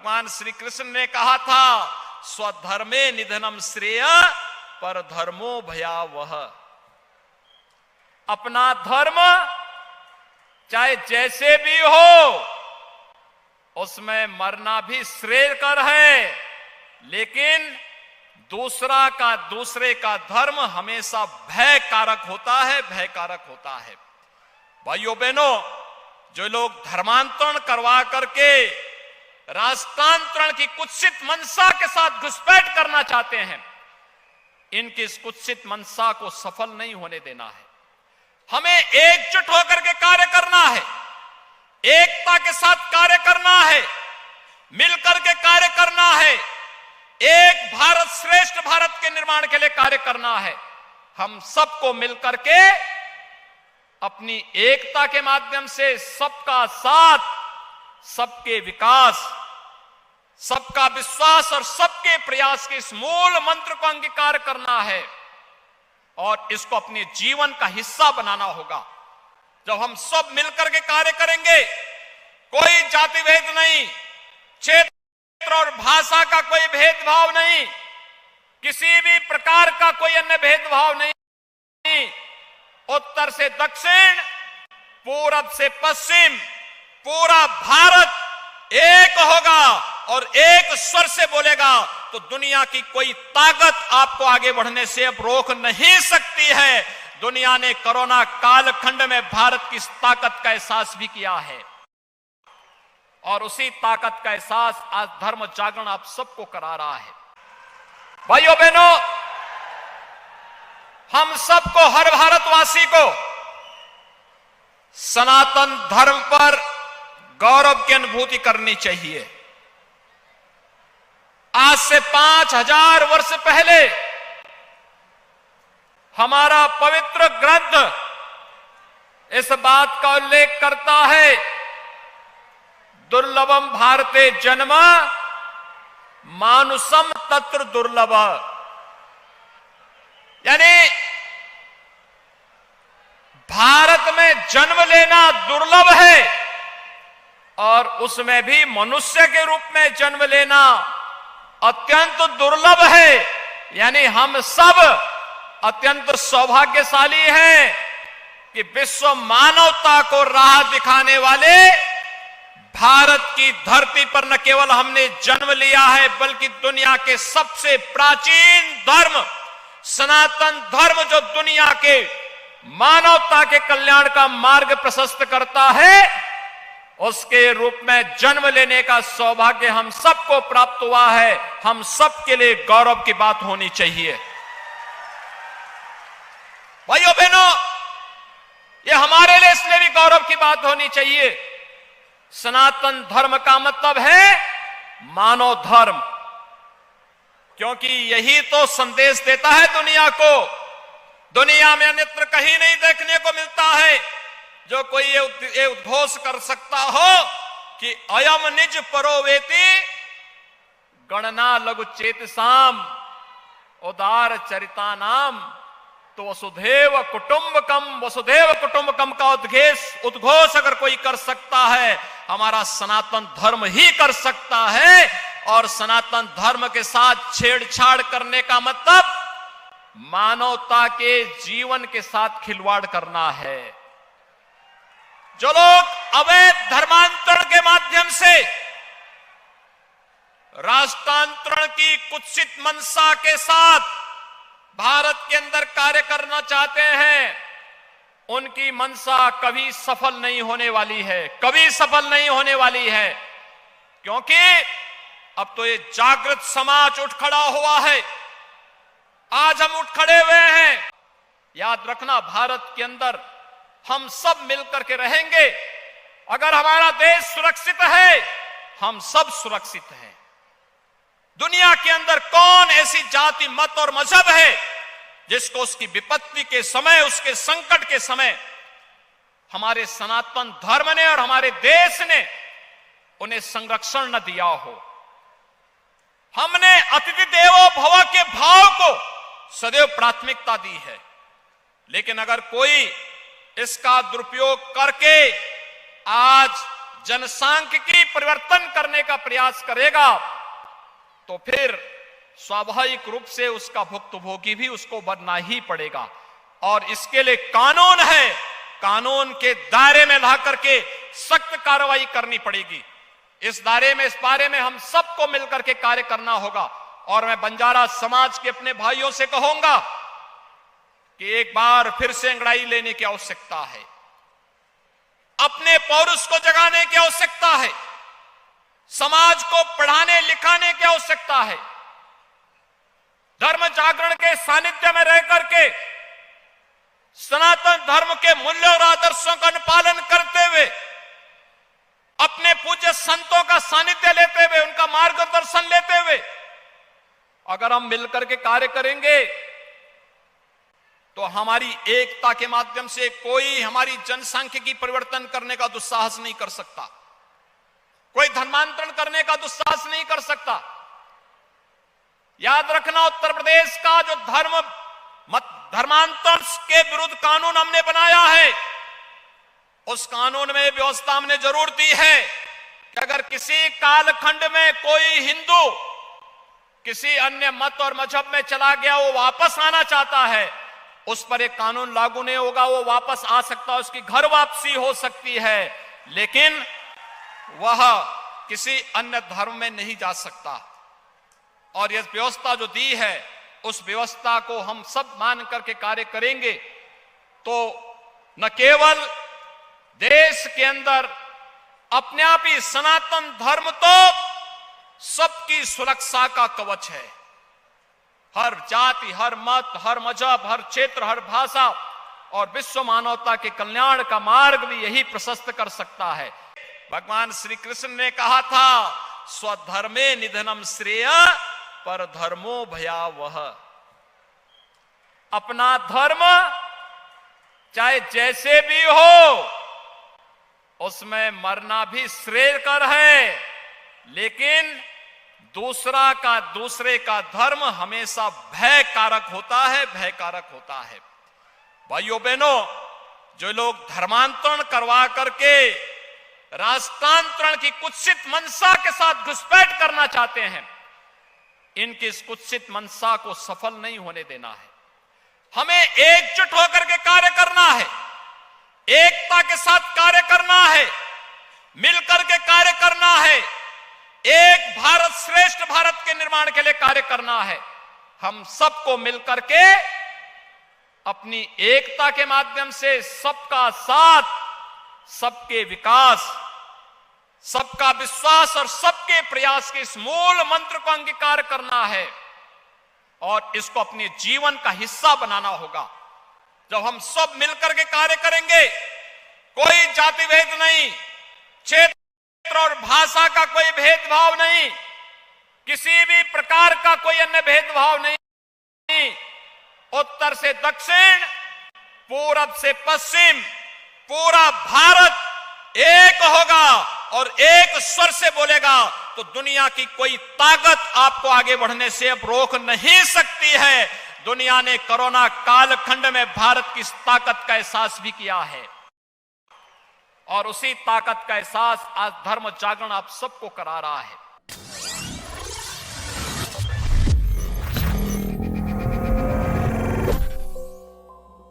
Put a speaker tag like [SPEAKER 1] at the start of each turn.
[SPEAKER 1] भगवान श्री कृष्ण ने कहा था, स्वधर्मे निधनम श्रेय पर धर्मो भयावह। अपना धर्म चाहे जैसे भी हो, उसमें मरना भी श्रेयकर है, लेकिन दूसरे का धर्म हमेशा भय कारक होता है, भय कारक होता है। भाइयों बहनों, जो लोग धर्मांतरण करवा करके राष्ट्रांतरण की कुत्सित मंशा के साथ घुसपैठ करना चाहते हैं, इनकी इस कुत्सित मंशा को सफल नहीं होने देना है। हमें एकजुट होकर के कार्य करना है, एकता के साथ कार्य करना है, मिलकर के कार्य करना है, एक भारत श्रेष्ठ भारत के निर्माण के लिए कार्य करना है। हम सबको मिलकर के अपनी एकता के माध्यम से सबका साथ, सबके विकास, सबका विश्वास और सबके प्रयास के इस मूल मंत्र को अंगीकार करना है और इसको अपने जीवन का हिस्सा बनाना होगा। जब हम सब मिलकर के कार्य करेंगे, कोई जाति भेद नहीं, क्षेत्र और भाषा का कोई भेदभाव नहीं, किसी भी प्रकार का कोई अन्य भेदभाव नहीं, उत्तर से दक्षिण, पूरब से पश्चिम, पूरा भारत एक होगा और एक स्वर से बोलेगा तो दुनिया की कोई ताकत आपको आगे बढ़ने से अब रोक नहीं सकती है। दुनिया ने कोरोना कालखंड में भारत की ताकत का एहसास भी किया है और उसी ताकत का एहसास आज धर्म जागरण आप सबको करा रहा है। भाइयों बहनों, हम सबको, हर भारतवासी को सनातन धर्म पर गौरव की अनुभूति करनी चाहिए। आज से 5000 वर्ष पहले हमारा पवित्र ग्रंथ इस बात का उल्लेख करता है, दुर्लभम भारते जन्म मानुषम तत्र दुर्लभ। यानी भारत में जन्म लेना दुर्लभ है और उसमें भी मनुष्य के रूप में जन्म लेना अत्यंत दुर्लभ है। यानी हम सब अत्यंत सौभाग्यशाली हैं कि विश्व मानवता को राह दिखाने वाले भारत की धरती पर न केवल हमने जन्म लिया है, बल्कि दुनिया के सबसे प्राचीन धर्म सनातन धर्म, जो दुनिया के मानवता के कल्याण का मार्ग प्रशस्त करता है, उसके रूप में जन्म लेने का सौभाग्य हम सबको प्राप्त हुआ है। हम सबके लिए गौरव की बात होनी चाहिए। भाइयों बहनों, ये हमारे लिए इसलिए भी गौरव की बात होनी चाहिए, सनातन धर्म का मतलब है मानव धर्म, क्योंकि यही तो संदेश देता है दुनिया को। दुनिया में अन्यत्र कहीं नहीं देखने को मिलता है जो कोई ये उद्घोष कर सकता हो कि अयम निज परोवेति गणना लघु चेतसाम उदार चरिता नाम। तो वसुधैव कुटुंबकम का उद्घोष अगर कोई कर सकता है, हमारा सनातन धर्म ही कर सकता है। और सनातन धर्म के साथ छेड़छाड़ करने का मतलब मानवता के जीवन के साथ खिलवाड़ करना है। जो लोग अवैध धर्मांतरण के माध्यम से राष्ट्रांतरण की कुत्सित मंशा के साथ भारत के अंदर कार्य करना चाहते हैं, उनकी मंशा कभी सफल नहीं होने वाली है, कभी सफल नहीं होने वाली है। क्योंकि अब तो ये जागृत समाज उठ खड़ा हुआ है, आज हम उठ खड़े हुए हैं। याद रखना, भारत के अंदर हम सब मिलकर के रहेंगे। अगर हमारा देश सुरक्षित है, हम सब सुरक्षित हैं। दुनिया के अंदर कौन ऐसी जाति, मत और मजहब है जिसको उसकी विपत्ति के समय, उसके संकट के समय हमारे सनातन धर्म ने और हमारे देश ने उन्हें संरक्षण न दिया हो। हमने अतिथि देवो भव के भाव को सदैव प्राथमिकता दी है, लेकिन अगर कोई इसका दुरुपयोग करके आज जनसांख्यिकी परिवर्तन करने का प्रयास करेगा तो फिर स्वाभाविक रूप से उसका भुक्तभोगी भी उसको बनना ही पड़ेगा। और इसके लिए कानून है, कानून के दायरे में ला करके सख्त कार्रवाई करनी पड़ेगी। इस बारे में हम सबको मिलकर के कार्य करना होगा। और मैं बंजारा समाज के अपने भाइयों से कहूंगा कि एक बार फिर से अंगड़ाई लेने की आवश्यकता है, अपने पौरुष को जगाने की आवश्यकता है, समाज को पढ़ाने लिखाने की आवश्यकता है, धर्म जागरण के सानिध्य में रह करके सनातन धर्म के मूल्यों और आदर्शों का अनुपालन करते हुए, अपने पूज्य संतों का सानिध्य लेते हुए, उनका मार्गदर्शन लेते हुए अगर हम मिलकर के कार्य करेंगे तो हमारी एकता के माध्यम से कोई हमारी जनसांख्यिकी परिवर्तन करने का दुस्साहस नहीं कर सकता, कोई धर्मांतरण करने का दुस्साहस नहीं कर सकता। याद रखना, उत्तर प्रदेश का जो धर्मांतरण के विरुद्ध कानून हमने बनाया है, उस कानून में व्यवस्था हमने जरूर दी है कि अगर किसी कालखंड में कोई हिंदू किसी अन्य मत और मजहब में चला गया, वो वापस आना चाहता है, उस पर एक कानून लागू नहीं होगा, वो वापस आ सकता है, उसकी घर वापसी हो सकती है, लेकिन वह किसी अन्य धर्म में नहीं जा सकता। और यह व्यवस्था जो दी है, उस व्यवस्था को हम सब मान करके कार्य करेंगे तो न केवल देश के अंदर अपने आप ही सनातन धर्म तो सबकी सुरक्षा का कवच है। हर जाति, हर मत, हर मजहब, हर क्षेत्र, हर भाषा और विश्व मानवता के कल्याण का मार्ग भी यही प्रशस्त कर सकता है। भगवान श्री कृष्ण ने कहा था, स्वधर्मे निधनम श्रेय पर धर्मो भयावह। अपना धर्म चाहे जैसे भी हो, उसमें मरना भी श्रेयकर है, लेकिन दूसरे का धर्म हमेशा भय कारक होता है, भय कारक होता है। भाइयों बहनों, जो लोग धर्मांतरण करवा करके राष्ट्रांतरण की कुत्सित मंशा के साथ घुसपैठ करना चाहते हैं, इनकी इस कुत्सित मंशा को सफल नहीं होने देना है। हमें एकजुट होकर के कार्य करना है, एकता के साथ कार्य करना है, मिलकर के कार्य करना है, एक भारत श्रेष्ठ भारत के निर्माण के लिए कार्य करना है। हम सबको मिलकर के अपनी एकता के माध्यम से सबका साथ, सबके विकास, सबका विश्वास और सबके प्रयास के इस मूल मंत्र को अंगीकार करना है और इसको अपने जीवन का हिस्सा बनाना होगा। जब हम सब मिलकर के कार्य करेंगे, कोई जाति भेद नहीं, क्षेत्र और भाषा का कोई भेदभाव नहीं, किसी भी प्रकार का कोई अन्य भेदभाव नहीं, उत्तर से दक्षिण, पूरब से पश्चिम, पूरा भारत एक होगा और एक स्वर से बोलेगा तो दुनिया की कोई ताकत आपको आगे बढ़ने से अब रोक नहीं सकती है। दुनिया ने कोरोना कालखंड में भारत की इस ताकत का एहसास भी किया है और उसी ताकत का एहसास आज धर्म जागरण आप सबको करा रहा है।